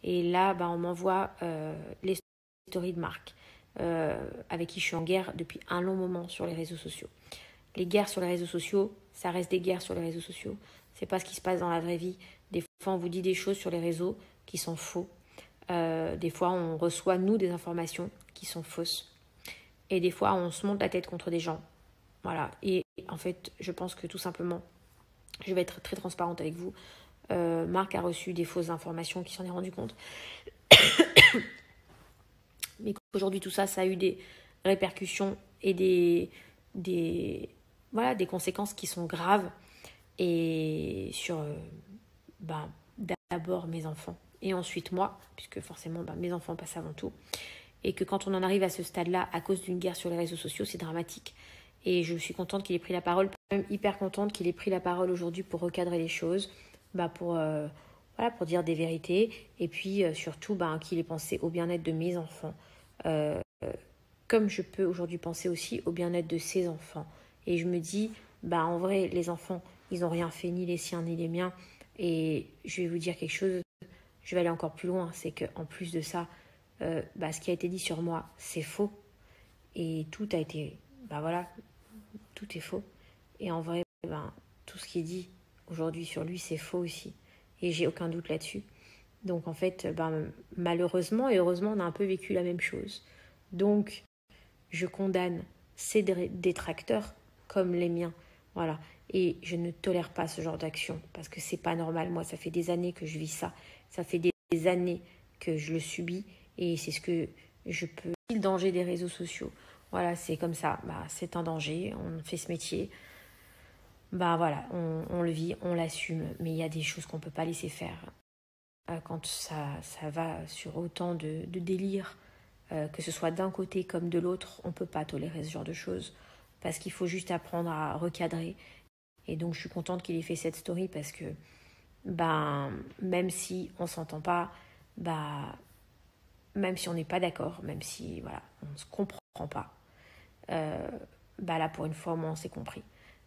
Et là, on m'envoie les stories de Marc, avec qui je suis en guerre depuis un long moment sur les réseaux sociaux. Les guerres sur les réseaux sociaux, ça reste des guerres sur les réseaux sociaux. C'est pas ce qui se passe dans la vraie vie. Des fois, on vous dit des choses sur les réseaux qui sont faux. Des fois, on reçoit, nous, des informations qui sont fausses. Et des fois, on se monte la tête contre des gens. Voilà. Et en fait, je pense que tout simplement, je vais être très transparente avec vous. Marc a reçu des fausses informations qui s'en est rendu compte. Mais qu'aujourd'hui, tout ça, ça a eu des répercussions et des conséquences qui sont graves. Et sur, d'abord mes enfants. Et ensuite moi, puisque forcément, mes enfants passent avant tout. Et que quand on en arrive à ce stade-là, à cause d'une guerre sur les réseaux sociaux, c'est dramatique. Et je suis contente qu'il ait pris la parole, même hyper contente qu'il ait pris la parole aujourd'hui pour recadrer les choses, pour dire des vérités, et puis surtout qu'il ait pensé au bien-être de mes enfants, comme je peux aujourd'hui penser aussi au bien-être de ses enfants. Et je me dis, en vrai, les enfants, ils n'ont rien fait, ni les siens, ni les miens. Et je vais vous dire quelque chose, je vais aller encore plus loin, c'est qu'en plus de ça, ce qui a été dit sur moi, c'est faux. Et tout a été, tout est faux. Et en vrai, tout ce qui est dit aujourd'hui sur lui, c'est faux aussi. Et j'ai aucun doute là-dessus. Donc en fait, malheureusement et heureusement, on a un peu vécu la même chose. Donc, je condamne ces détracteurs comme les miens. Voilà. Et je ne tolère pas ce genre d'action parce que c'est pas normal. Moi, ça fait des années que je vis ça. Ça fait des années que je le subis et c'est ce que je peux. Le danger des réseaux sociaux. Voilà, c'est comme ça. C'est un danger. On fait ce métier. On le vit, on l'assume. Mais il y a des choses qu'on ne peut pas laisser faire. Quand ça va sur autant de délire, que ce soit d'un côté comme de l'autre, on ne peut pas tolérer ce genre de choses. Parce qu'il faut juste apprendre à recadrer. Et donc, je suis contente qu'il ait fait cette story parce que, même si on ne s'entend pas, même si on n'est pas d'accord, même si, on ne se comprend pas, là, pour une fois, au moins, on s'est compris.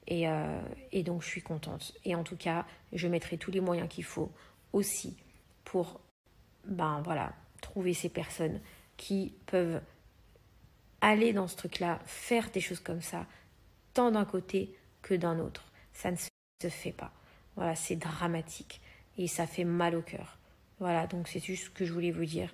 Et donc, je suis contente. Et en tout cas, je mettrai tous les moyens qu'il faut aussi pour, trouver ces personnes qui peuvent aller dans ce truc-là, faire des choses comme ça, tant d'un côté que d'un autre. Ça ne se fait pas. Voilà, c'est dramatique et ça fait mal au cœur. Voilà, donc c'est juste ce que je voulais vous dire.